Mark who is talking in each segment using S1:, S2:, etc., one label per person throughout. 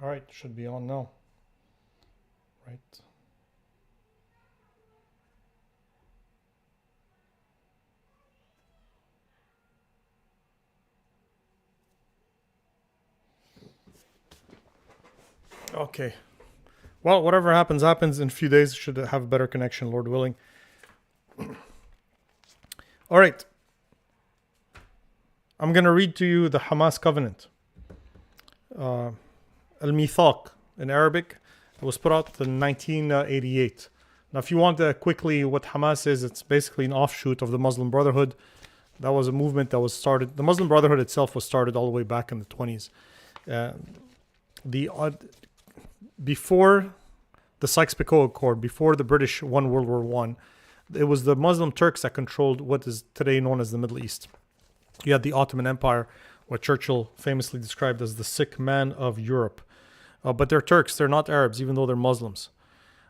S1: All right, should be on now. Right. Okay. Well, whatever happens, happens. In a few days, should have a better connection, Lord willing. All right. I'm going to read to you the Hamas Covenant. Al-Mithaq in Arabic. It was put out in 1988. Now, if you want quickly what Hamas is, it's basically an offshoot of the Muslim Brotherhood. That was a movement that was started. The Muslim Brotherhood itself was started all the way back in the 20s. Before the Sykes-Picot Accord, before the British won World War One, it was the Muslim Turks that controlled what is today known as the Middle East. You had the Ottoman Empire, what Churchill famously described as the sick man of Europe. But they're Turks, they're not Arabs, even though they're Muslims.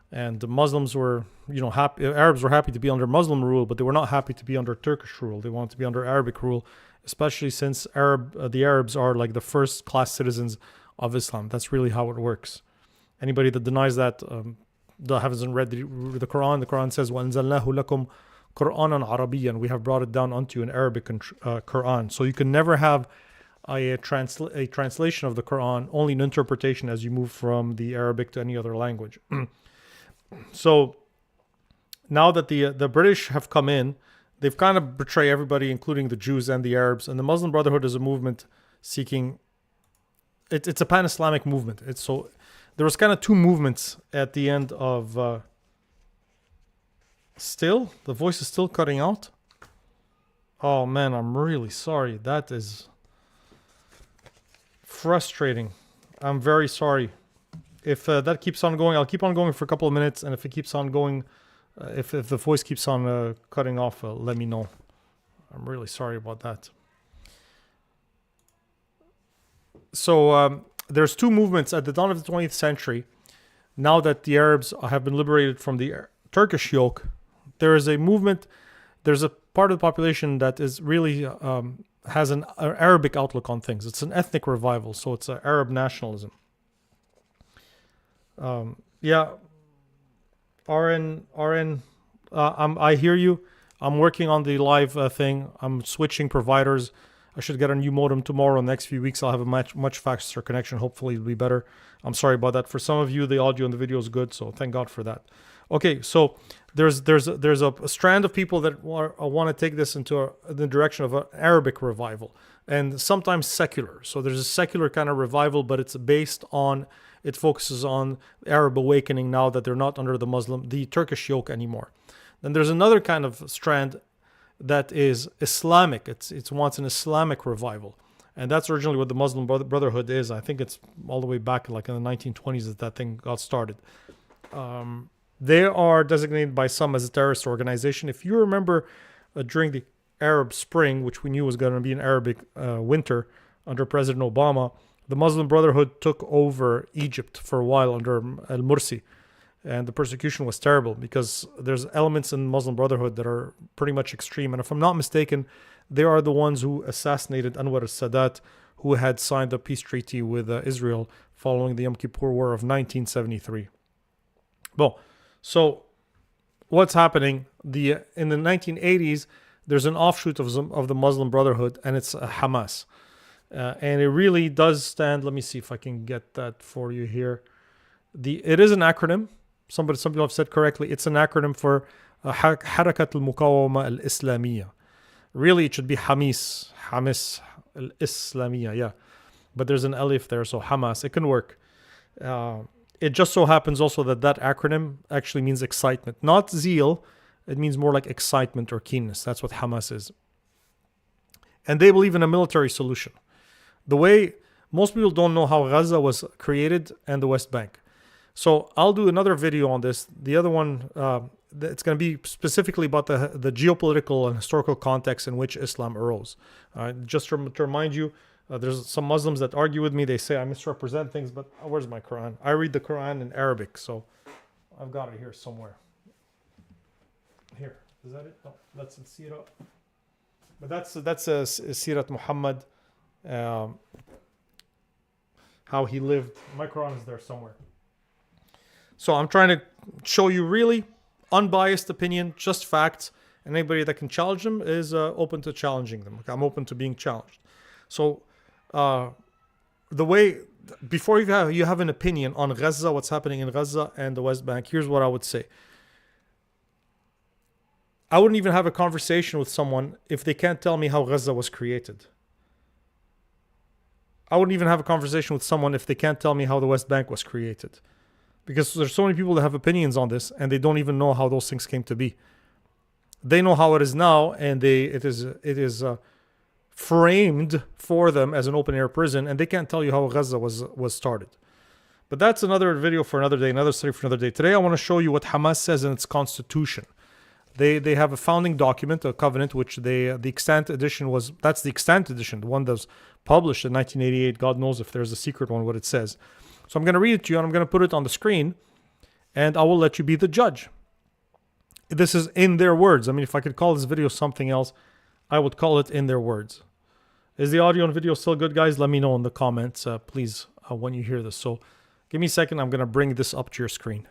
S1: And the Muslims were, happy. Arabs were happy to be under Muslim rule, but they were not happy to be under Turkish rule. They wanted to be under Arabic rule, especially since the Arabs are like the first class citizens of Islam. That's really how it works. Anybody that denies that hasn't read the Quran says, وَأَنزَلْنَاهُ لَكُمْ قُرْآنًا عَرَبِيًّا. We have brought it down unto you in Arabic Quran. So you can never have a translation of the Quran, only an interpretation as you move from the Arabic to any other language. So now that the British have come in, they've kind of betrayed everybody, including the Jews and the Arabs. And the Muslim Brotherhood is a movement seeking. It's a pan-Islamic movement. There was kind of two movements at the end of. Still, the voice is still cutting out. Oh man, I'm really sorry. That is frustrating. I'm very sorry. If that keeps on going, I'll keep on going for a couple of minutes, and if it keeps on going, if the voice keeps on cutting off, let me know. I'm really sorry about that. So there's two movements at the dawn of the 20th century. Now that the Arabs have been liberated from the Turkish yoke, there is a movement. There's a part of the population that is really has an Arabic outlook on things. It's an ethnic revival, so it's Arab nationalism. Yeah, RN, I hear you. I'm working on the live thing. I'm switching providers. I should get a new modem tomorrow. In the next few weeks, I'll have a much faster connection. Hopefully, it'll be better. I'm sorry about that. For some of you, the audio and the video is good, so thank God for that. Okay, so there's a strand of people that want to take this into the direction of an Arabic revival, and sometimes secular. So there's a secular kind of revival, but it's based on, it focuses on Arab awakening now that they're not under the Turkish yoke anymore. Then there's another kind of strand that is Islamic. It wants an Islamic revival. And that's originally what the Muslim Brotherhood is. I think it's all the way back like in the 1920s that thing got started. They are designated by some as a terrorist organization. If you remember during the Arab Spring, which we knew was going to be an Arabic winter under President Obama, the Muslim Brotherhood took over Egypt for a while under al-Mursi. And the persecution was terrible because there's elements in the Muslim Brotherhood that are pretty much extreme. And if I'm not mistaken, they are the ones who assassinated Anwar al-Sadat, who had signed the peace treaty with Israel following the Yom Kippur War of 1973. Well, so what's happening? In the 1980s, there's an offshoot of the Muslim Brotherhood, and it's Hamas. And it really does stand. Let me see if I can get that for you here. It is an acronym. Some people have said correctly. It's an acronym for Harakat al-Muqawama al-Islamiyya. Really, it should be Hamas al-Islamiyya, yeah. But there's an alif there, so Hamas. It can work. It just so happens also that acronym actually means excitement. Not zeal. It means more like excitement or keenness. That's what Hamas is. And they believe in a military solution. The way most people don't know how Gaza was created and the West Bank. So I'll do another video on this. The other one, it's going to be specifically about the geopolitical and historical context in which Islam arose. Just to remind you, there's some Muslims that argue with me. They say I misrepresent things, but where's my Quran? I read the Quran in Arabic, so I've got it here somewhere. Here, is that it? No, that's the Sirah. But that's Sirat Muhammad. how he lived. My Quran is there somewhere. So I'm trying to show you really unbiased opinion, just facts, and anybody that can challenge them is open to challenging them. I'm open to being challenged. So the way, before you have an opinion on Gaza, what's happening in Gaza and the West Bank, here's what I would say. I wouldn't even have a conversation with someone if they can't tell me how Gaza was created. I wouldn't even have a conversation with someone if they can't tell me how the West Bank was created. Because there's so many people that have opinions on this and they don't even know how those things came to be. They know how it is now, and it is framed for them as an open air prison, and they can't tell you how Gaza was started. But that's another video for another day, another study for another day. Today I want to show you what Hamas says in its constitution. They have a founding document, a covenant, which the extant edition that's the extant edition, the one that was published in 1988. God knows if there's a secret one, what it says. So I'm going to read it to you, and I'm going to put it on the screen, and I will let you be the judge. This is in their words. I mean, if I could call this video something else, I would call it in their words. Is the audio and video still good, guys? Let me know in the comments, please, when you hear this. So give me a second. I'm going to bring this up to your screen.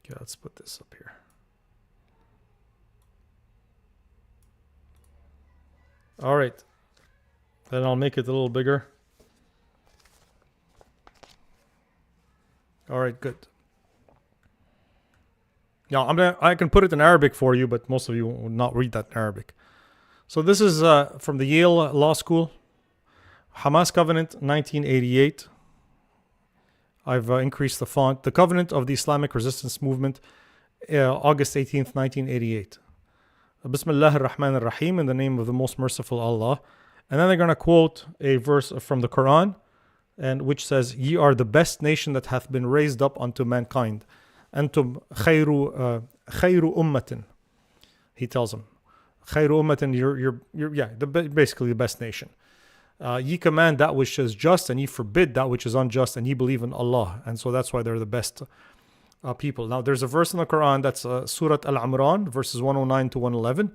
S1: Okay, let's put this up here. All right. Then I'll make it a little bigger. All right, good. Now, I can put it in Arabic for you, but most of you will not read that in Arabic. So this is from the Yale Law School. Hamas Covenant, 1988. I've increased the font. The Covenant of the Islamic Resistance Movement, August 18th, 1988. Bismillah ar-Rahman ar-Rahim, in the name of the most merciful Allah. And then they're going to quote a verse from the Quran, and which says, "Ye are the best nation that hath been raised up unto mankind. Antum khayru ummatin." He tells them, "Khayru ummatin, you're basically the best nation. Ye command that which is just, and ye forbid that which is unjust, and ye believe in Allah." And so that's why they're the best people. Now, there's a verse in the Quran that's Surah Al-Imran, verses 109 to 111.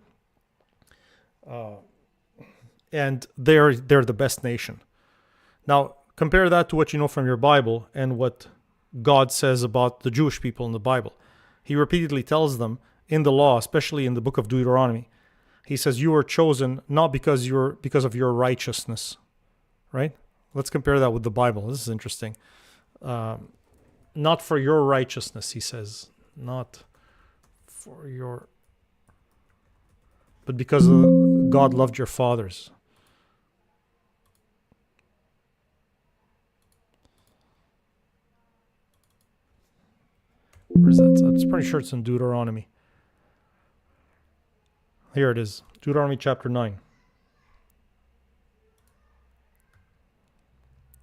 S1: And they're the best nation. Now, compare that to what you know from your Bible and what God says about the Jewish people in the Bible. He repeatedly tells them in the law, especially in the book of Deuteronomy, he says, "You are chosen not because of your righteousness," right? Let's compare that with the Bible. This is interesting. Not for your righteousness, he says, not for your, but because God loved your fathers. Where's that? I'm pretty sure it's in Deuteronomy. Here it is, Deuteronomy chapter 9.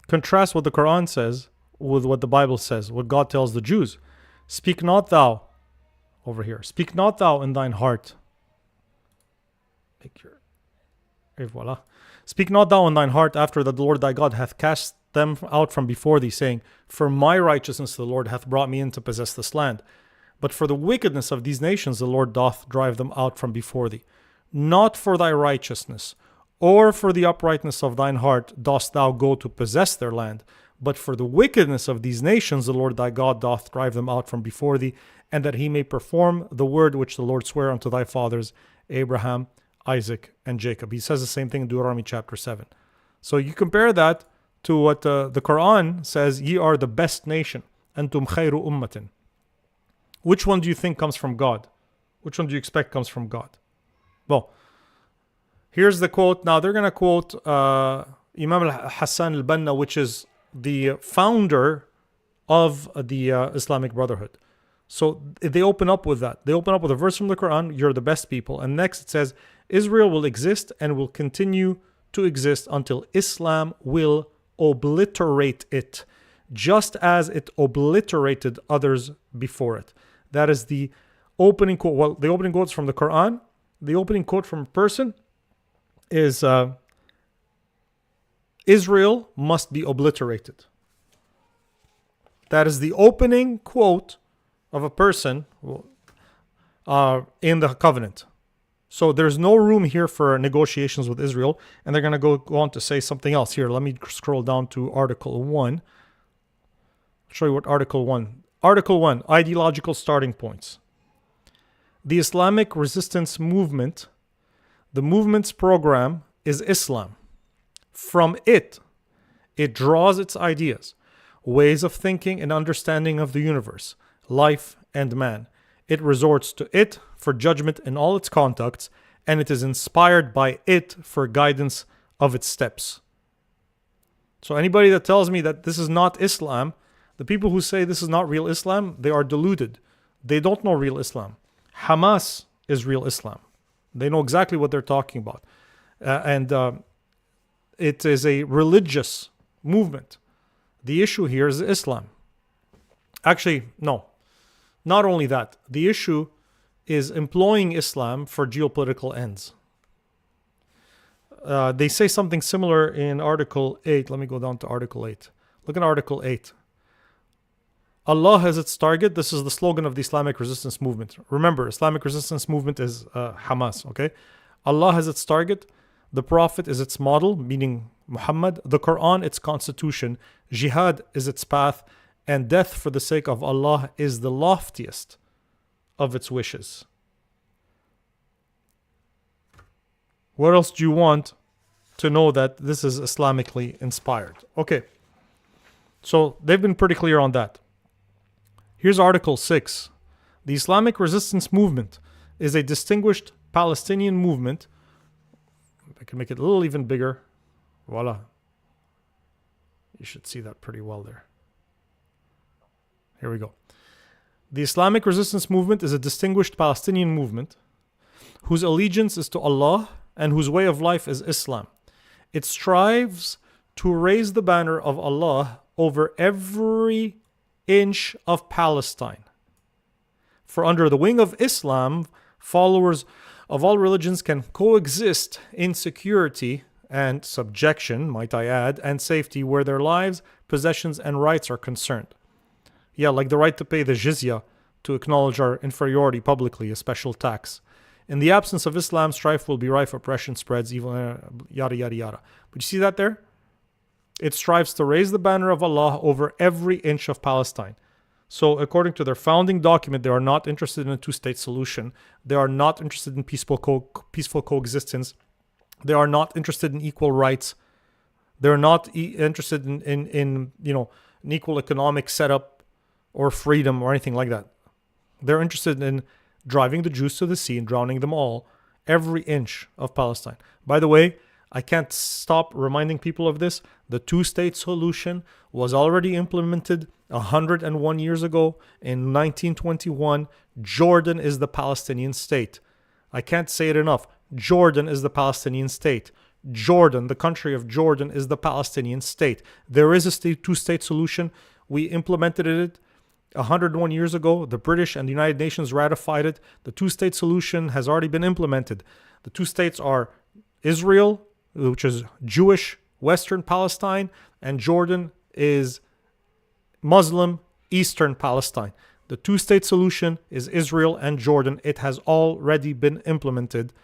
S1: Contrast what the Quran says with what the Bible says, what God tells the Jews. "Speak not thou," over here, "speak not thou in thine heart." Et voila. "Speak not thou in thine heart after that the Lord thy God hath cast them out from before thee, saying, For my righteousness the Lord hath brought me in to possess this land. But for the wickedness of these nations the Lord doth drive them out from before thee. Not for thy righteousness, or for the uprightness of thine heart dost thou go to possess their land, but for the wickedness of these nations the Lord thy God doth drive them out from before thee, and that he may perform the word which the Lord sware unto thy fathers, Abraham, Isaac, and Jacob." He says the same thing in Deuteronomy chapter 7. So you compare that to what the Quran says, "Ye are the best nation, antum khayru ummatin." Which one do you think comes from God? Which one do you expect comes from God? Well, here's the quote. Now they're going to quote Imam Hassan al-Banna, which is the founder of the Islamic Brotherhood. So they open up with that. They open up with a verse from the Quran, "You're the best people." And next it says, "Israel will exist and will continue to exist until Islam will obliterate it. just as it obliterated others before it. That is the opening quote. Well, the opening quote is from the Quran. The opening quote from a person is Israel must be obliterated. That is the opening quote of a person in the covenant. So there's no room here for negotiations with Israel, and they're going to go on to say something else. Here, let me scroll down to Article 1. I'll show you what Article 1. Article 1, ideological starting points. The Islamic resistance movement, the movement's program is Islam. From it draws its ideas, ways of thinking and understanding of the universe, life, and man. It resorts to it for judgment in all its conducts, and it is inspired by it for guidance of its steps. So anybody that tells me that this is not Islam, the people who say this is not real Islam, they are deluded. They don't know real Islam. Hamas is real Islam. They know exactly what they're talking about. It is a religious movement. The issue here is Islam. Actually, no. Not only that, the issue is employing Islam for geopolitical ends. They say something similar in Article 8. Let me go down to Article 8. Look at Article 8. Allah has its target. This is the slogan of the Islamic resistance movement. Remember, Islamic resistance movement is Hamas, okay? Allah has its target. The Prophet is its model, meaning Muhammad. The Quran, its constitution. Jihad is its path. And death for the sake of Allah is the loftiest of its wishes. What else do you want to know that this is Islamically inspired? Okay, so they've been pretty clear on that. Here's Article 6. The Islamic resistance movement is a distinguished Palestinian movement. I can make it a little even bigger. Voila. You should see that pretty well there. Here we go. The Islamic resistance movement is a distinguished Palestinian movement whose allegiance is to Allah and whose way of life is Islam. It strives to raise the banner of Allah over every inch of Palestine. For under the wing of Islam, followers of all religions can coexist in security and subjection, might I add, and safety where their lives, possessions, and rights are concerned. Yeah, like the right to pay the jizya to acknowledge our inferiority publicly, a special tax. In the absence of Islam, strife will be rife, oppression spreads, evil, yada, yada, yada. But you see that there? It strives to raise the banner of Allah over every inch of Palestine. So according to their founding document, they are not interested in a two-state solution. They are not interested in peaceful coexistence. They are not interested in equal rights. They're not interested in an equal economic setup or freedom or anything like that. They're interested in driving the Jews to the sea and drowning them all, every inch of Palestine. By the way, I can't stop reminding people of this. The two-state solution was already implemented 101 years ago. In 1921, Jordan is the Palestinian state. I can't say it enough. Jordan is the Palestinian state. Jordan, the country of Jordan, is the Palestinian state. There is a two-state solution. We implemented it 101 years ago. The British and the United Nations ratified it. The two-state solution has already been implemented. The two states are Israel, which is Jewish Western Palestine, and Jordan is Muslim Eastern Palestine. The two-state solution is Israel and Jordan. It has already been implemented.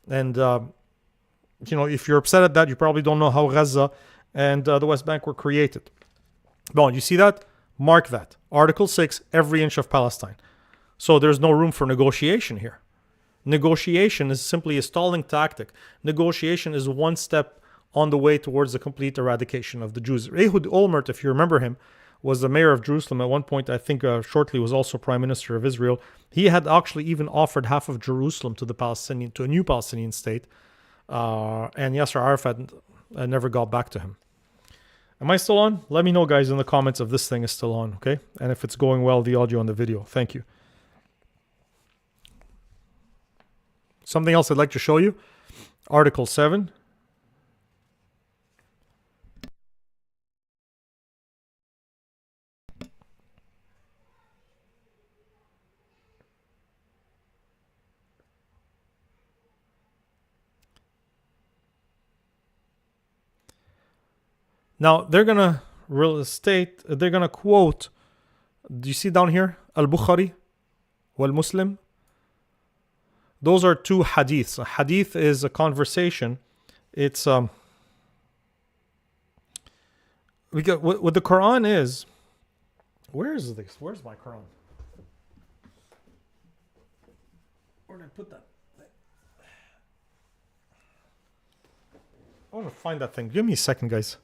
S1: And, if you're upset at that, you probably don't know how Gaza and the West Bank were created. Bon, you see that? Mark that. Article 6, every inch of Palestine. So there's no room for negotiation here. Negotiation is simply a stalling tactic. Negotiation is one step on the way towards the complete eradication of the Jews. Ehud Olmert, if you remember him, was the mayor of Jerusalem at one point. I think shortly was also prime minister of Israel. He had actually even offered half of Jerusalem to a new Palestinian state. And Yasser Arafat never got back to him. Am I still on? Let me know, guys, in the comments if this thing is still on, okay? And if it's going well, the audio and the video. Thank you. Something else I'd like to show you. Article 7. Now, they're going to they're going to quote, do you see down here? Al-Bukhari wal-Muslim. Those are two hadiths. A hadith is a conversation. It's what the Quran is. Where is this? Where's my Quran? Where did I put that? I want to find that thing. Give me a second, guys.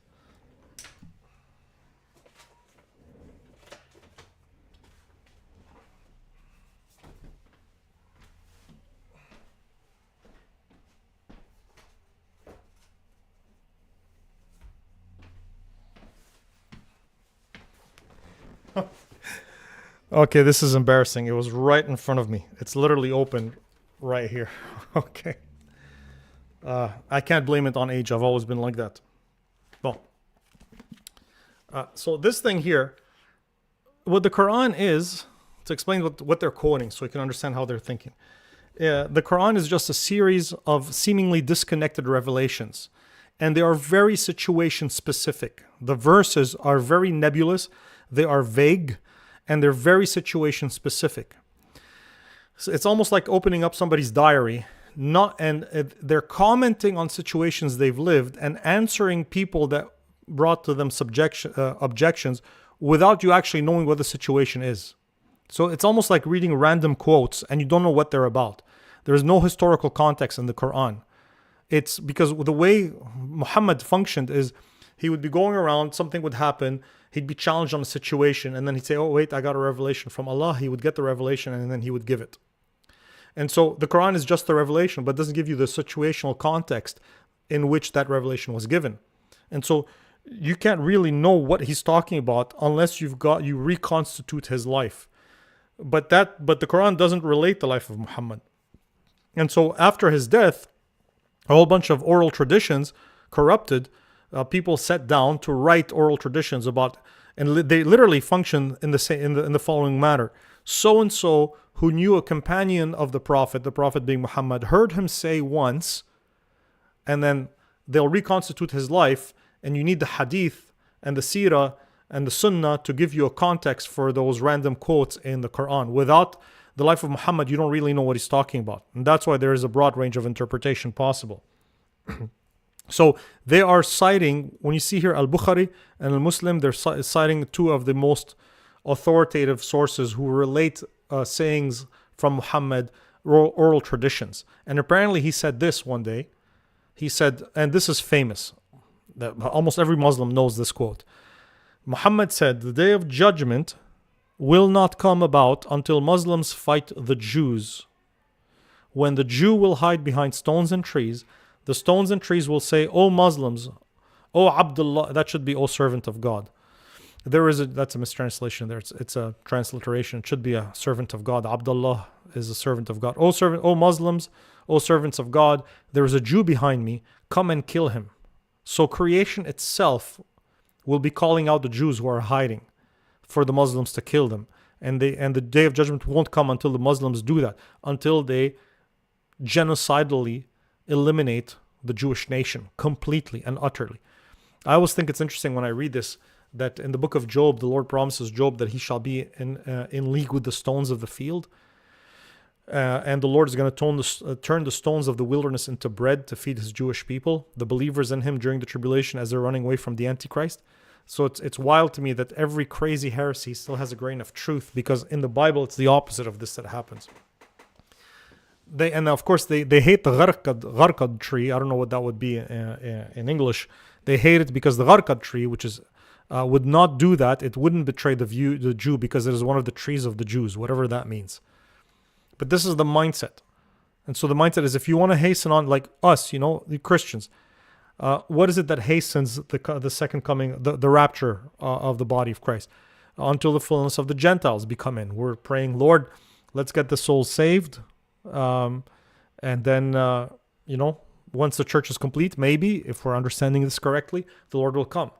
S1: Okay, this is embarrassing. It was right in front of me. It's literally open right here. Okay. I can't blame it on age. I've always been like that. Well, so this thing here, what the Quran is, to explain what they're quoting so you can understand how they're thinking. The Quran is just a series of seemingly disconnected revelations, and they are very situation specific. The verses are very nebulous, they are vague, and they're very situation specific. So it's almost like opening up somebody's diary, they're commenting on situations they've lived and answering people that brought to them objections without you actually knowing what the situation is. So it's almost like reading random quotes and you don't know what they're about. There is no historical context in the Quran. It's because the way Muhammad functioned is he would be going around, something would happen, he'd be challenged on a situation, and then he'd say, oh wait, I got a revelation from Allah. He would get the revelation and then he would give it. And so the Quran is just the revelation, but doesn't give you the situational context in which that revelation was given. And so you can't really know what he's talking about unless you reconstitute his life. But the Quran doesn't relate the life of Muhammad. And so after his death, a whole bunch of oral traditions corrupted. People sat down to write oral traditions about, and they literally function in the following manner. So and so, who knew a companion of the Prophet being Muhammad, heard him say once, and then they'll reconstitute his life, and you need the Hadith and the Seerah and the Sunnah to give you a context for those random quotes in the Quran. Without the life of Muhammad, you don't really know what he's talking about. And that's why there is a broad range of interpretation possible. So they are citing, when you see here Al-Bukhari and Al-Muslim, they're citing two of the most authoritative sources who relate sayings from Muhammad, oral traditions. And apparently he said this one day. He said, and this is famous, that almost every Muslim knows this quote. Muhammad said, the day of judgment will not come about until Muslims fight the Jews. When the Jew will hide behind stones and trees, the stones and trees will say, O Muslims, O Abdullah, that should be O servant of God. That's a mistranslation there. It's a transliteration. It should be a servant of God. Abdullah is a servant of God. O Muslims, O servants of God, there is a Jew behind me. Come and kill him. So creation itself will be calling out the Jews who are hiding for the Muslims to kill them. And the day of judgment won't come until the Muslims do that, until they genocidally eliminate the Jewish nation completely and utterly. I always think it's interesting when I read this, that in the book of Job, the Lord promises Job that he shall be in league with the stones of the field. And the Lord is going to turn the stones of the wilderness into bread to feed his Jewish people, the believers in him during the tribulation as they're running away from the Antichrist. So it's wild to me that every crazy heresy still has a grain of truth, because in the Bible, it's the opposite of this that happens. And of course, they hate the gharqad tree. I don't know what that would be in English. They hate it because the gharqad tree, which is would not do that. It wouldn't betray the Jew because it is one of the trees of the Jews, whatever that means. But this is the mindset. And so the mindset is, if you want to hasten on, like us, the Christians, what is it that hastens the second coming, the rapture of the body of Christ? Until the fullness of the Gentiles be come in. We're praying, Lord, let's get the souls saved. And then, once the church is complete, maybe, if we're understanding this correctly, the Lord will come.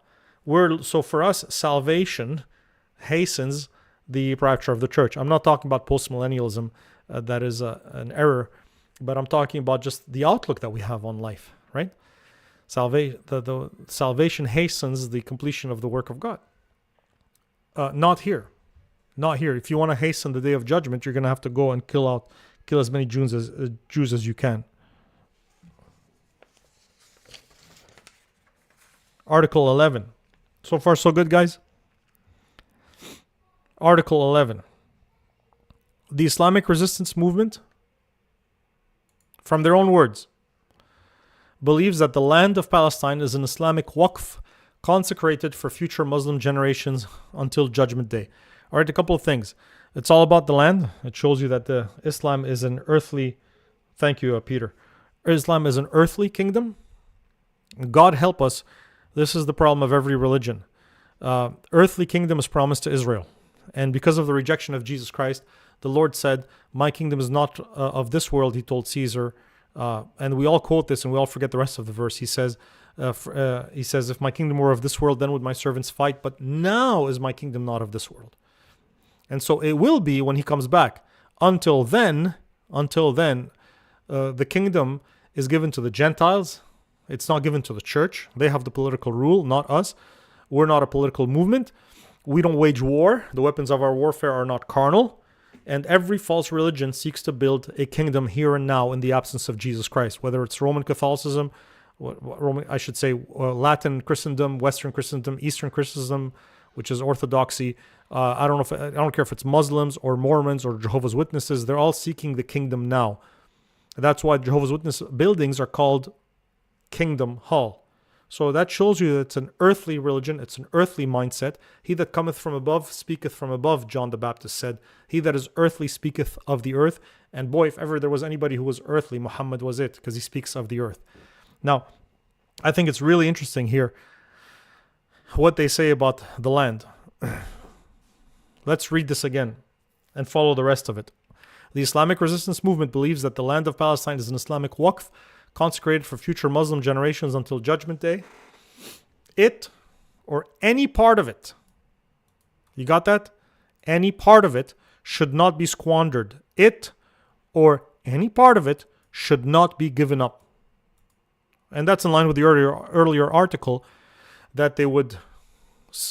S1: So for us, salvation hastens the rapture of the church. I'm not talking about postmillennialism. That is an error. But I'm talking about just the outlook that we have on life, right? The salvation hastens the completion of the work of God. Not here. Not here. If you want to hasten the day of judgment, you're going to have to go and kill as many Jews as you can. Article 11. So far, so good, guys? Article 11. The Islamic resistance movement, from their own words, believes that the land of Palestine is an Islamic waqf consecrated for future Muslim generations until Judgment Day. All right, a couple of things. It's all about the land. It shows you that Islam is an earthly... Thank you, Peter. Islam is an earthly kingdom. God help us. This is the problem of every religion. Earthly kingdom is promised to Israel. And because of the rejection of Jesus Christ, the Lord said, my kingdom is not of this world, he told Caesar. And we all quote this and we all forget the rest of the verse. He says, if my kingdom were of this world, then would my servants fight. But now is my kingdom not of this world. And so it will be when he comes back. Until then, the kingdom is given to the Gentiles. It's not given to the church. They have the political rule, not us. We're not a political movement. We don't wage war. The weapons of our warfare are not carnal. And every false religion seeks to build a kingdom here and now in the absence of Jesus Christ, whether it's Roman Catholicism, Latin Christendom, Western Christendom, Eastern Christendom, which is Orthodoxy. I don't care if it's Muslims or Mormons or Jehovah's Witnesses. They're all seeking the kingdom now. That's why Jehovah's Witness buildings are called Kingdom Hall. So that shows you that it's an earthly religion. It's an earthly mindset. He that cometh from above speaketh from above, John the Baptist said. He that is earthly speaketh of the earth. And boy, if ever there was anybody who was earthly, Muhammad was it, because he speaks of the earth. Now, I think it's really interesting here what they say about the land. Let's read this again and follow the rest of it. The Islamic resistance movement believes that the land of Palestine is an Islamic waqf consecrated for future Muslim generations until Judgment Day. It, or any part of it, you got that? Any part of it should not be squandered. It, or any part of it, should not be given up. And that's in line with the earlier article, that they would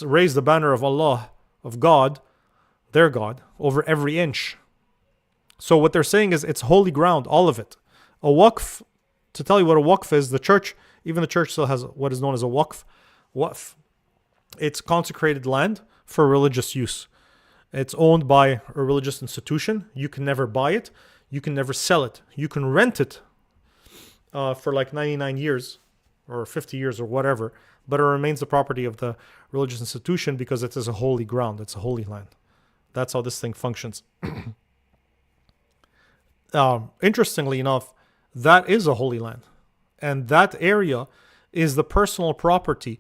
S1: raise the banner of Allah, of God, their God, over every inch. So what they're saying is it's holy ground, all of it. A waqf, to tell you what a waqf is, the church, even the church still has what is known as a waqf. Waqf. It's consecrated land for religious use. It's owned by a religious institution. You can never buy it. You can never sell it. You can rent it for like 99 years or 50 years or whatever, but it remains the property of the religious institution because it is a holy ground. It's a holy land. That's how this thing functions. Interestingly enough, that is a holy land. And that area is the personal property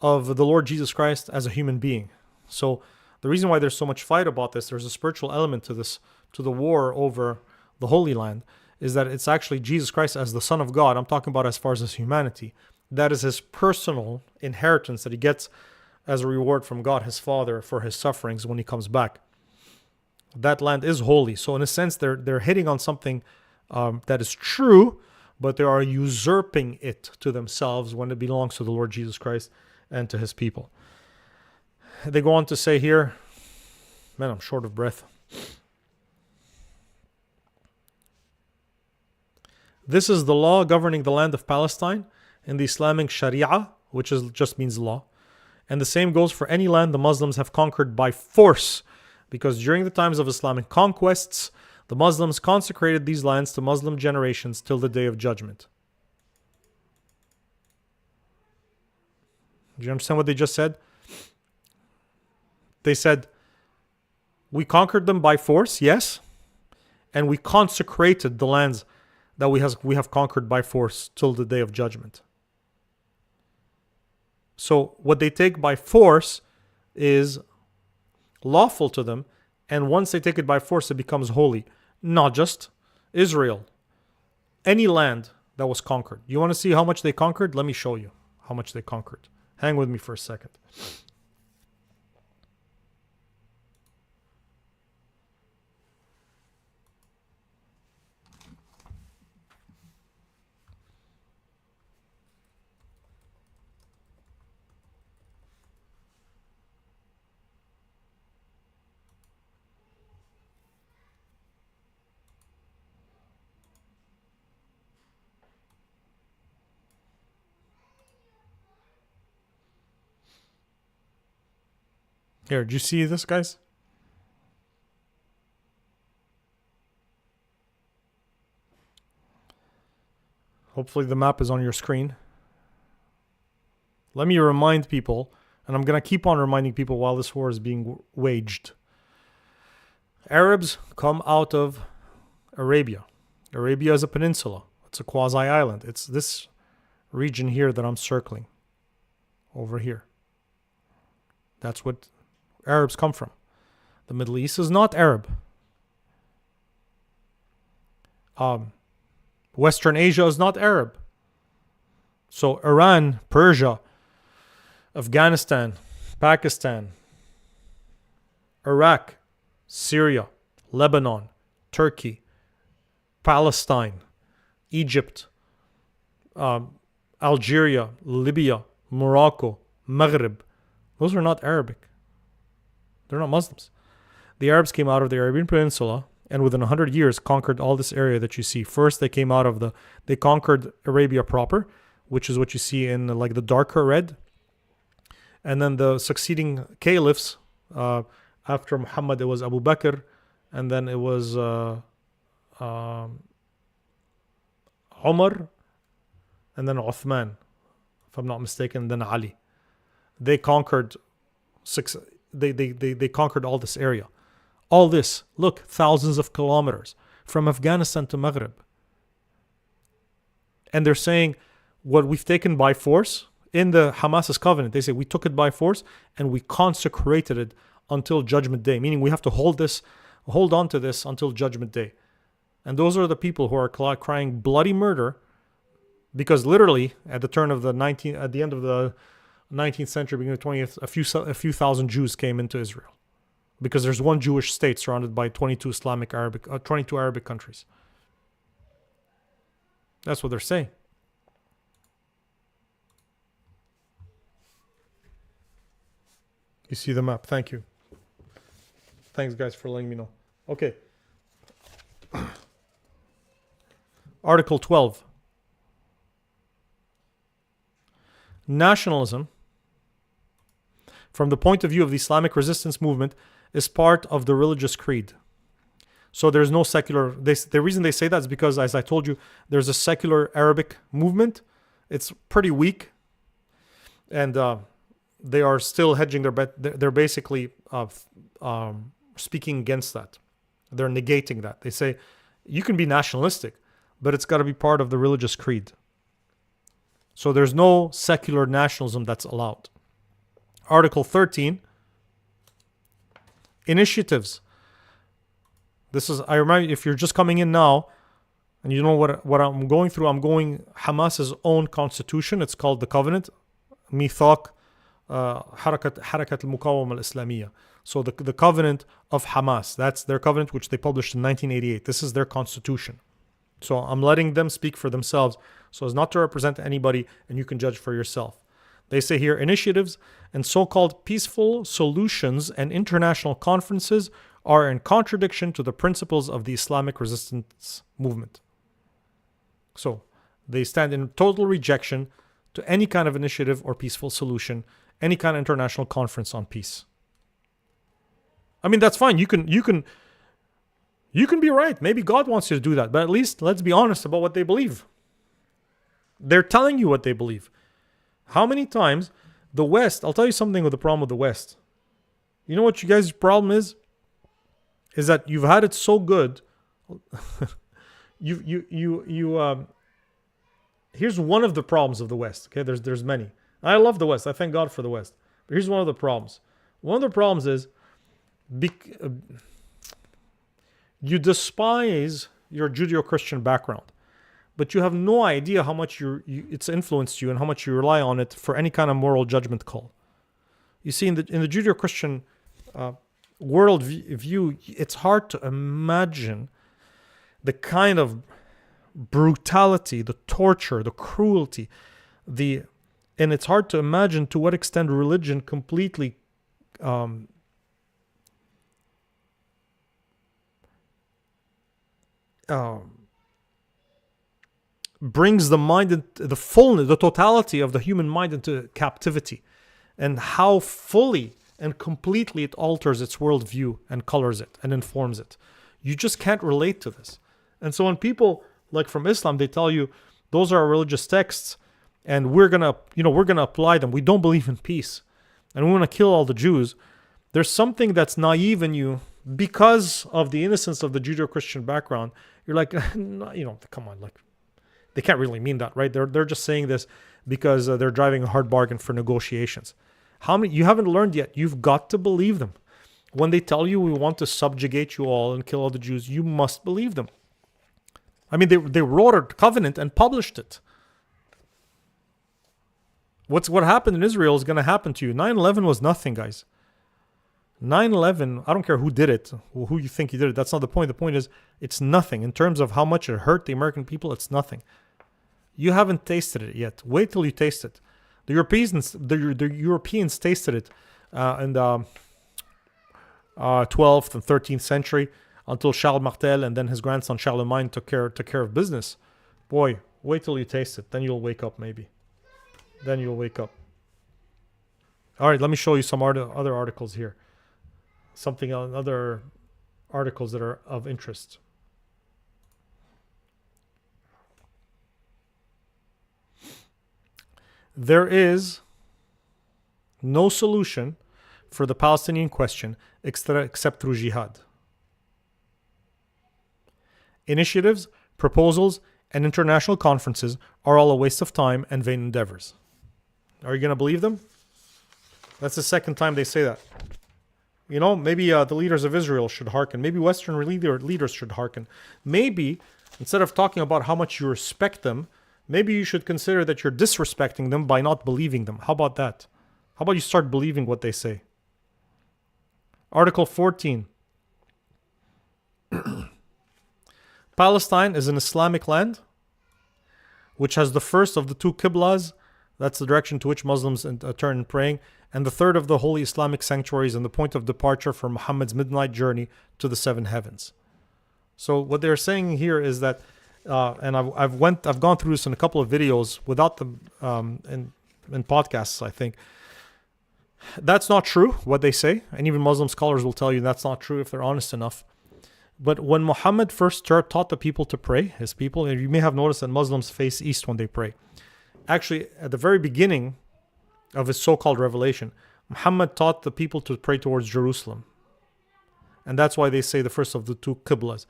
S1: of the Lord Jesus Christ as a human being. So the reason why there's so much fight about this, there's a spiritual element to this, to the war over the Holy Land, is that it's actually Jesus Christ as the Son of God. I'm talking about as far as his humanity. That is his personal inheritance that he gets as a reward from God, his Father, for his sufferings when he comes back. That land is holy. So in a sense, they're hitting on something that is true, but they are usurping it to themselves when it belongs to the Lord Jesus Christ and to his people. They go on to say here, man, I'm short of breath. This is the law governing the land of Palestine in the Islamic Sharia, which just means law. And the same goes for any land the Muslims have conquered by force, because during the times of Islamic conquests, the Muslims consecrated these lands to Muslim generations till the day of judgment. Do you understand what they just said? They said, we conquered them by force, yes, and we consecrated the lands that we have conquered by force till the day of judgment. So what they take by force is lawful to them, and once they take it by force, it becomes holy. Not just Israel. Any land that was conquered. You want to see how much they conquered? Let me show you how much they conquered. Hang with me for a second. Here, do you see this, guys? Hopefully the map is on your screen. Let me remind people, and I'm going to keep on reminding people while this war is being waged. Arabs come out of Arabia. Arabia is a peninsula. It's a quasi-island. It's this region here that I'm circling. Over here. That's what Arabs come from. The Middle East is not Arab. Western Asia is not Arab. So Iran, Persia, Afghanistan, Pakistan, Iraq, Syria, Lebanon, Turkey, Palestine, Egypt, Algeria, Libya, Morocco, Maghreb. Those are not Arabic. They're not Muslims. The Arabs came out of the Arabian Peninsula and within 100 years conquered all this area that you see. First, they conquered Arabia proper, which is what you see in like the darker red. And then the succeeding caliphs, after Muhammad, it was Abu Bakr, and then it was Umar, and then Uthman, if I'm not mistaken, then Ali. They conquered they conquered all this area. All this, look, thousands of kilometers from Afghanistan to Maghreb. And they're saying what we've taken by force in the Hamas Covenant, they say we took it by force and we consecrated it until Judgment Day, meaning we have to hold on to this until Judgment Day. And those are the people who are crying bloody murder, because literally at the end of the 19th century, beginning of the 20th, a few thousand Jews came into Israel, because there's one Jewish state surrounded by 22 Arabic countries. That's what they're saying. You see the map. Thank you. Thanks, guys, for letting me know. Okay. Article 12. Nationalism, from the point of view of the Islamic resistance movement, is part of the religious creed. So there's no secular... the reason they say that is because, as I told you, there's a secular Arabic movement. It's pretty weak. And they are still hedging their bet. They're basically speaking against that. They're negating that. They say, you can be nationalistic, but it's got to be part of the religious creed. So there's no secular nationalism that's allowed. Article 13, initiatives. This is, I remind you, if you're just coming in now and you know what I'm going through, I'm going Hamas's own constitution. It's called the Covenant, Mithaq Harakat al-Muqawama al-Islamiyya. So the Covenant of Hamas, that's their covenant, which they published in 1988. This is their constitution. So I'm letting them speak for themselves so as not to represent anybody, and you can judge for yourself. They say here, initiatives and so-called peaceful solutions and international conferences are in contradiction to the principles of the Islamic resistance movement. So they stand in total rejection to any kind of initiative or peaceful solution, any kind of international conference on peace. I mean, that's fine. You can be right. Maybe God wants you to do that. But at least let's be honest about what they believe. They're telling you what they believe. How many times the West, I'll tell you something with the problem with the West. You know what you guys' problem is? Is that you've had it so good. Here's one of the problems of the West. Okay, there's many. I love the West. I thank God for the West. But here's one of the problems. One of the problems is you despise your Judeo-Christian background, but you have no idea how much it's influenced you and how much you rely on it for any kind of moral judgment call. You see, in the Judeo-Christian world view, it's hard to imagine the kind of brutality, the torture, the cruelty, and it's hard to imagine to what extent religion completely brings the mind into the totality of the human mind into captivity, and how fully and completely it alters its worldview and colors it and informs it. You just can't relate to this. And so when people like from Islam, they tell you those are religious texts and we're gonna apply them. We don't believe in peace and we want to kill all the Jews. There's something that's naive in you because of the innocence of the Judeo-Christian background. You're like, come on, like they can't really mean that, right? They're just saying this because they're driving a hard bargain for negotiations. You haven't learned yet. You've got to believe them. When they tell you we want to subjugate you all and kill all the Jews, you must believe them. I mean, they wrote a covenant and published it. What happened in Israel is going to happen to you. 9/11 was nothing, guys. 9/11, I don't care who did it, who you think you did it. That's not the point. The point is, it's nothing. In terms of how much it hurt the American people, it's nothing. You haven't tasted it yet. Wait till you taste it. The Europeans tasted it in the 12th and 13th century until Charles Martel and then his grandson Charlemagne took care of business. Boy, wait till you taste it. Then you'll wake up maybe. Then you'll wake up. All right, let me show you some other articles here. Other articles that are of interest. There is no solution for the Palestinian question except through jihad. Initiatives, proposals, and international conferences are all a waste of time and vain endeavors. Are you going to believe them? That's the second time they say that. Maybe the leaders of Israel should hearken. Maybe Western leaders should hearken. Maybe, instead of talking about how much you respect them, maybe you should consider that you're disrespecting them by not believing them. How about that? How about you start believing what they say? Article 14. Palestine is an Islamic land which has the first of the two Qiblas, that's the direction to which Muslims turn in praying, and the third of the holy Islamic sanctuaries and the point of departure for Muhammad's midnight journey to the seven heavens. So what they're saying here is that, and I've gone through this in a couple of videos without them in podcasts, I think. That's not true, what they say, and even Muslim scholars will tell you that's not true if they're honest enough. But when Muhammad first taught the people to pray, his people, and you may have noticed that Muslims face east when they pray. Actually, at the very beginning of his so-called revelation, Muhammad taught the people to pray towards Jerusalem. And that's why they say the first of the two Qiblas.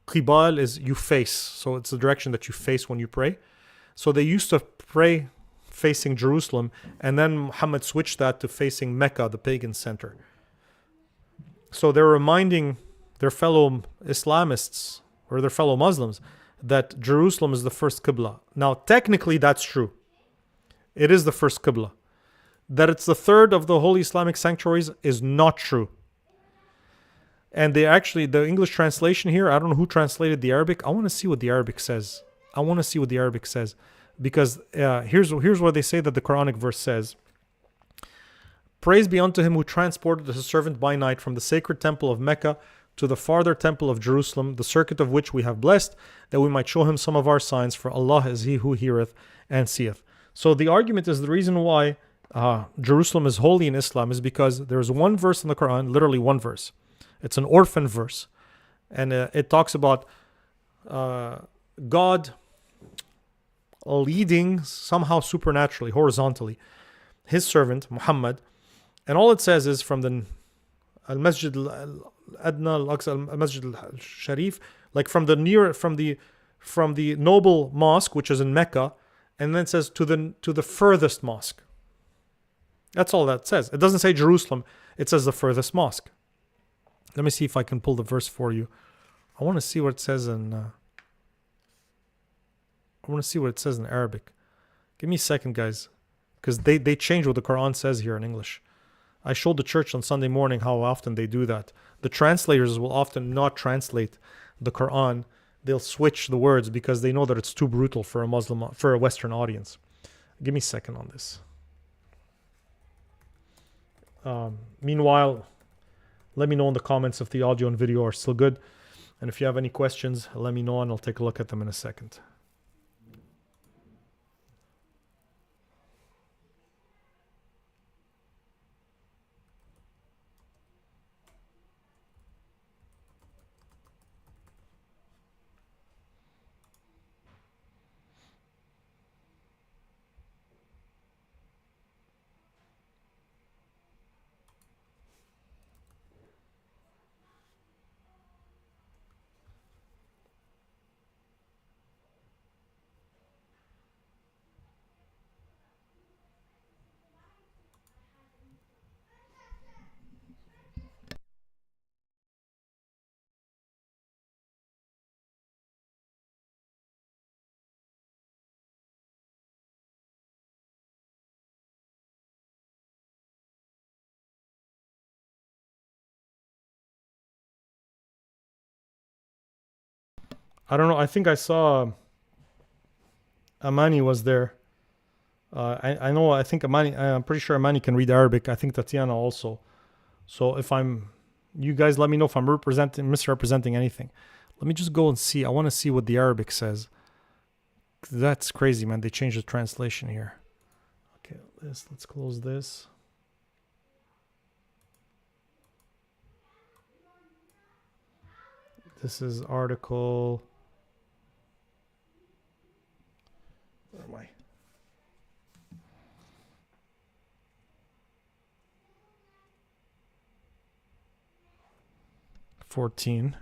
S1: Qibal is you face, so it's the direction that you face when you pray. So they used to pray facing Jerusalem, and then Muhammad switched that to facing Mecca, the pagan center. So they're reminding their fellow Islamists or their fellow Muslims that Jerusalem is the first Qibla. Now, technically, that's true. It is the first Qibla. That it's the third of the holy Islamic sanctuaries is not true. And the English translation here, I don't know who translated the Arabic. I want to see what the Arabic says. Because here's what they say that the Quranic verse says. Praise be unto him who transported his servant by night from the sacred temple of Mecca to the farther temple of Jerusalem, the circuit of which we have blessed, that we might show him some of our signs, for Allah is he who heareth and seeth. So the argument is the reason why Jerusalem is holy in Islam is because there's one verse in the Quran, literally one verse. It's an orphan verse. And it talks about God leading somehow supernaturally, horizontally, his servant, Muhammad. And all it says is from the Al-Masjid Al-Adna, Al-Aqsa, Al-Masjid Al-Sharif, like from the noble mosque, which is in Mecca, and then it says to the furthest mosque. That's all that says. It doesn't say Jerusalem. It says the furthest mosque. Let me see if I can pull the verse for you. I want to see what it says in Arabic. Give me a second, guys, because they change what the Quran says here in English. I showed the church on Sunday morning how often they do that. The translators will often not translate the Quran. They'll switch the words because they know that it's too brutal for a Western audience. Give me a second on this. Meanwhile, let me know in the comments if the audio and video are still good. And if you have any questions, let me know and I'll take a look at them in a second. I don't know. I think I saw Amani was there. I know. I think Amani. I'm pretty sure Amani can read Arabic. I think Tatiana also. So if you guys let me know if I'm misrepresenting anything. Let me just go and see. I want to see what the Arabic says. That's crazy, man. They changed the translation here. Okay, let's close this. This is article. Where am I? $14.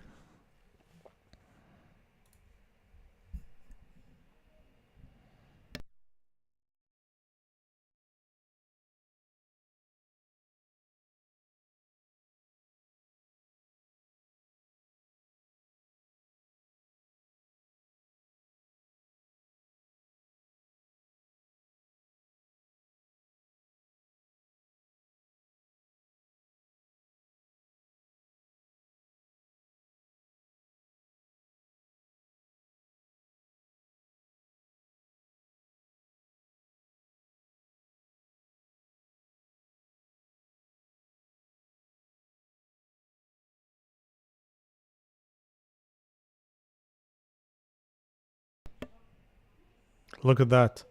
S1: Look at that.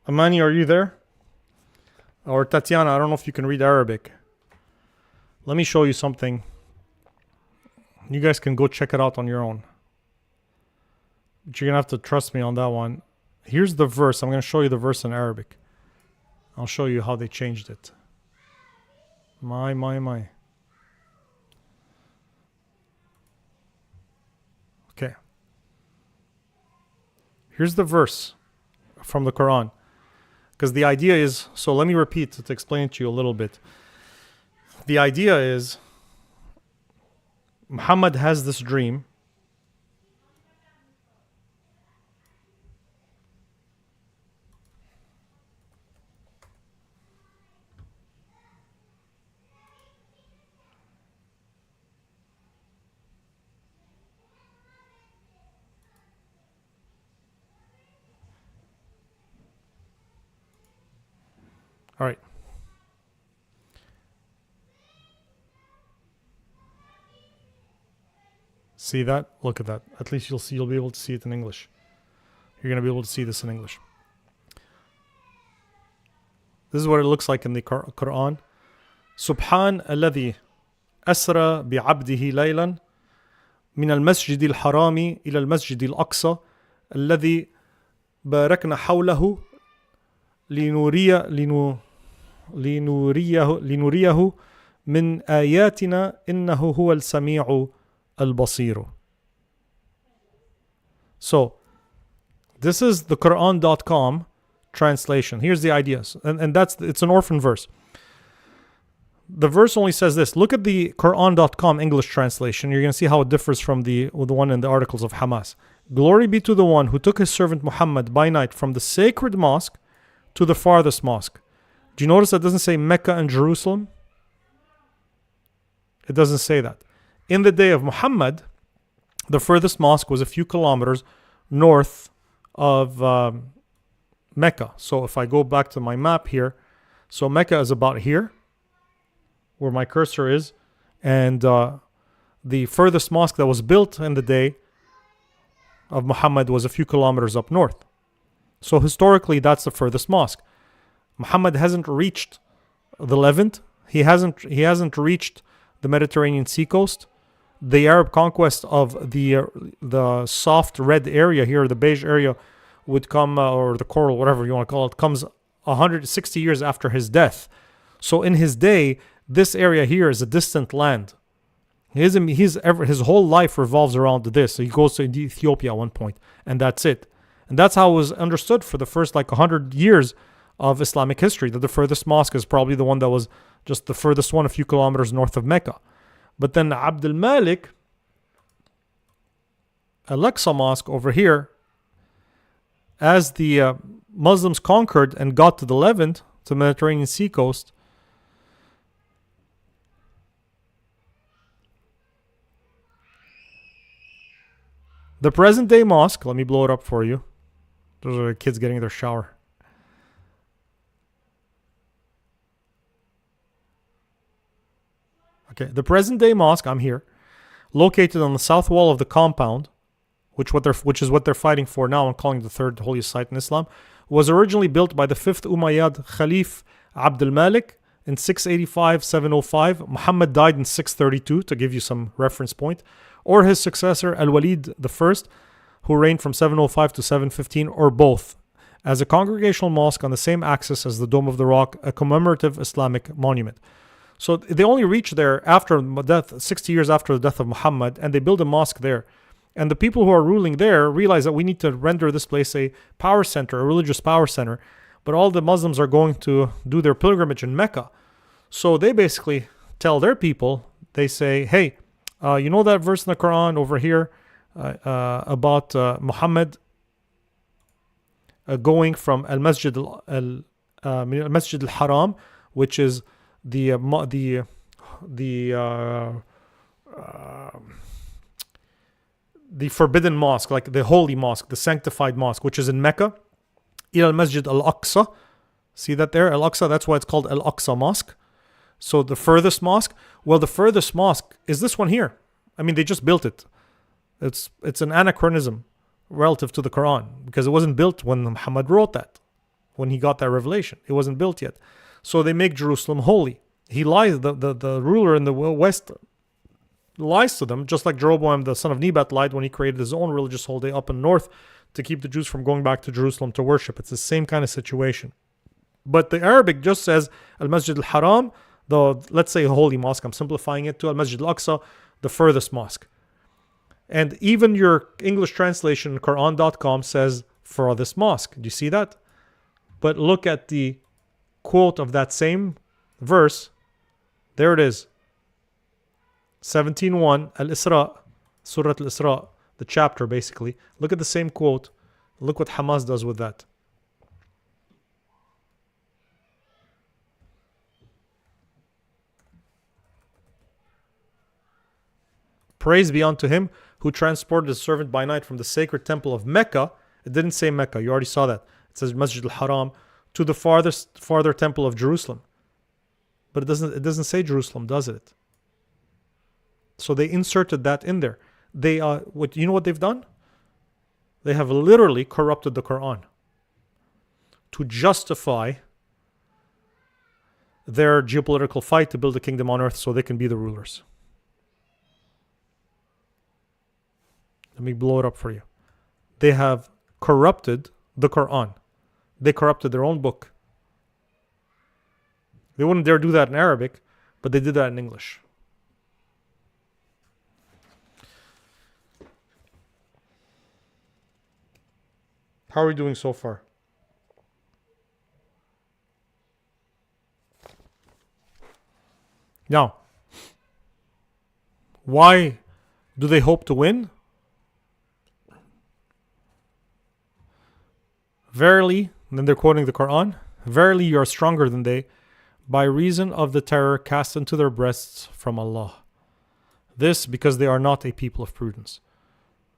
S1: Amani, are you there? Or Tatiana, I don't know if you can read Arabic. Let me show you something. You guys can go check it out on your own. But you're going to have to trust me on that one. Here's the verse. I'm going to show you the verse in Arabic. I'll show you how they changed it. My. Okay. Here's the verse from the Quran. Because the idea is, so let me repeat to explain it to you a little bit. The idea is, Muhammad has this dream. All right. See that? Look at that. At least you'll be able to see it in English. You're going to be able to see this in English. This is what it looks like in the Quran. Subhan alladhi asra bi'abdihi laylan min al-masjid al-harami ila al-masjid al-aqsa alladhi barakna hawlahu لنريه من آياتنا إنه هو السميع البصير. So, this is the Quran.com translation. Here's the ideas. And it's an orphan verse. The verse only says this. Look at the Quran.com English translation. You're going to see how it differs from the one in the articles of Hamas. Glory be to the one who took his servant Muhammad by night from the sacred mosque to the farthest mosque. Do you notice that it doesn't say Mecca and Jerusalem? It doesn't say that. In the day of Muhammad, the furthest mosque was a few kilometers north of Mecca. So if I go back to my map here, so Mecca is about here, where my cursor is, and the furthest mosque that was built in the day of Muhammad was a few kilometers up north. So historically, that's the furthest mosque. Muhammad hasn't reached the Levant. He hasn't reached the Mediterranean seacoast. The Arab conquest of the soft red area here, the beige area, would come, or the coral, whatever you want to call it, comes 160 years after his death. So in his day, this area here is a distant land. His whole life revolves around this. So he goes to Ethiopia at one point, and that's it. And that's how it was understood for the first 100 years of Islamic history, that the furthest mosque is probably the one that was just the furthest one, a few kilometers north of Mecca. But then Abd al-Malik, Al-Aqsa Mosque over here, as the Muslims conquered and got to the Levant, to the Mediterranean seacoast, The present day mosque, let me blow it up for you. Those are the kids getting their shower. Okay, the present day mosque, I'm here, located on the south wall of the compound, which is what they're fighting for now and calling the third holiest site in Islam, was originally built by the 5th Umayyad Khalif Abd al-Malik in 685-705. Muhammad died in 632, to give you some reference point, or his successor Al-Walid I, who reigned from 705 to 715, or both, as a congregational mosque on the same axis as the Dome of the Rock, a commemorative Islamic monument. So they only reached there after death, 60 years after the death of Muhammad, and they build a mosque there. And the people who are ruling there realize that we need to render this place a power center, a religious power center. But all the Muslims are going to do their pilgrimage in Mecca. So they basically tell their people, they say, hey, you know that verse in the Quran over here about Muhammad going from Al-Masjid al-Haram, which is the forbidden mosque, like the holy mosque, the sanctified mosque, which is in Mecca, ila al-Masjid al-Aqsa. See that there? Al-Aqsa, that's why it's called Al-Aqsa Mosque. So the furthest mosque, well, the furthest mosque is this one here. I mean, they just built it. It's an anachronism relative to the Quran, because it wasn't built when Muhammad wrote that, when he got that revelation. It wasn't built yet. So they make Jerusalem holy. He lies, the ruler in the west lies to them, just like Jeroboam, the son of Nebat, lied when he created his own religious holiday up in north to keep the Jews from going back to Jerusalem to worship. It's the same kind of situation. But the Arabic just says Al-Masjid al-Haram, let's say a holy mosque. I'm simplifying it to Al-Masjid al-Aqsa, the furthest mosque. And even your English translation, Quran.com, says furthest mosque. Do you see that? But look at the quote of that same verse. There it is. 17:1, Al-Isra, Surah Al-Isra, the chapter basically. Look at the same quote. Look what Hamas does with that. Praise be unto him who transported his servant by night from the sacred temple of Mecca. It didn't say Mecca, you already saw that. It says Masjid al-Haram, to the farther temple of Jerusalem. But it doesn't say Jerusalem, does it? So they inserted that in there. You know what they've done? They have literally corrupted the Quran to justify their geopolitical fight to build a kingdom on earth so they can be the rulers. Let me blow it up for you. They have corrupted the Quran. They corrupted their own book. They wouldn't dare do that in Arabic, but they did that in English. How are we doing so far? Now, why do they hope to win? Verily, and then they're quoting the Quran, verily you are stronger than they by reason of the terror cast into their breasts from Allah. This because they are not a people of prudence.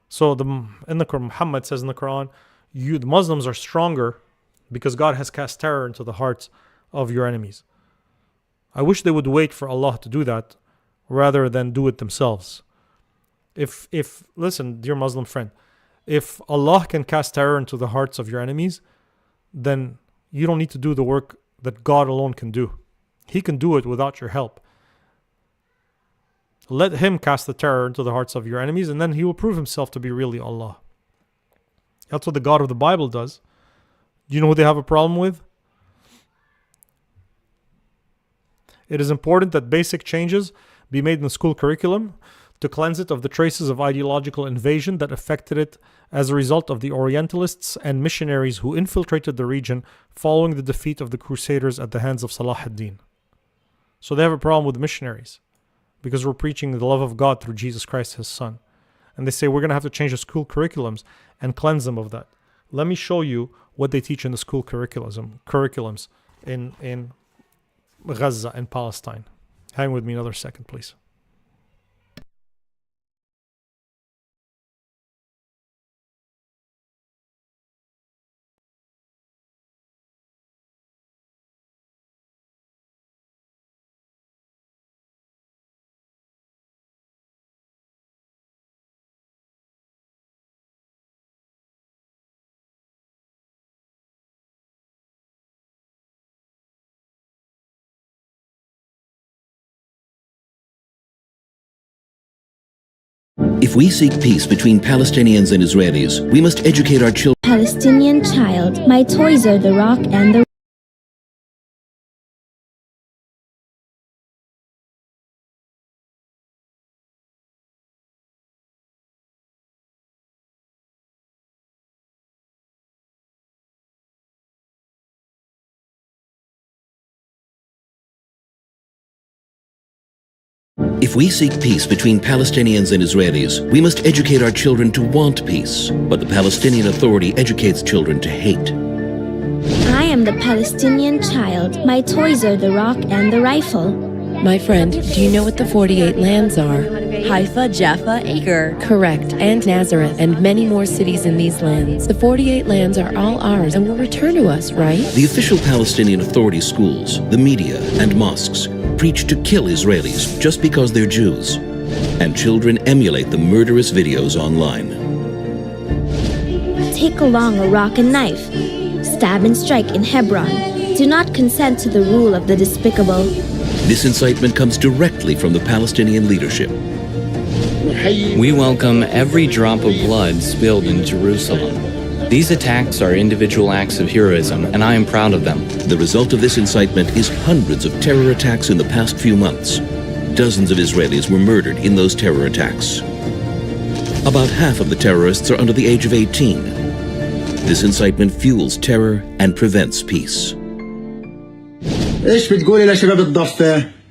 S1: So Muhammad says in the Quran, the Muslims are stronger because God has cast terror into the hearts of your enemies. I wish they would wait for Allah to do that rather than do it themselves. Listen, dear Muslim friend, if Allah can cast terror into the hearts of your enemies, then you don't need to do the work that God alone can do. He can do it without your help. Let Him cast the terror into the hearts of your enemies, and then He will prove Himself to be really Allah. That's what the God of the Bible does. Do you know who they have a problem with? It is important that basic changes be made in the school curriculum to cleanse it of the traces of ideological invasion that affected it as a result of the Orientalists and missionaries who infiltrated the region following the defeat of the Crusaders at the hands of Salah ad-Din. So they have a problem with missionaries because we're preaching the love of God through Jesus Christ, His Son. And they say we're going to have to change the school curriculums and cleanse them of that. Let me show you what they teach in the school curriculums in Gaza and Palestine. Hang with me another second, please.
S2: If we seek peace between Palestinians and Israelis, we must educate our children.
S3: Palestinian child, my toys are the rock and the
S2: If we seek peace between Palestinians and Israelis, we must educate our children to want peace. But the Palestinian Authority educates children to hate.
S3: I am the Palestinian child, my toys are the rock and the rifle.
S4: My friend, do you know what the 48 lands are?
S5: Haifa, Jaffa, Acre.
S4: Correct, and Nazareth, and many more cities in these lands. The 48 lands are all ours and will return to us, right?
S2: The official Palestinian Authority schools, the media, and mosques preach to kill Israelis just because they're Jews. And children emulate the murderous videos online.
S3: Take along a rock and knife. Stab and strike in Hebron. Do not consent to the rule of the despicable.
S2: This incitement comes directly from the Palestinian leadership.
S6: We welcome every drop of blood spilled in Jerusalem. These attacks are individual acts of heroism, and I am proud of them.
S2: The result of this incitement is hundreds of terror attacks in the past few months. Dozens of Israelis were murdered in those terror attacks. About half of the terrorists are under the age of 18. This incitement fuels terror and prevents peace.
S7: ايش بتقولي لشباب الضفة؟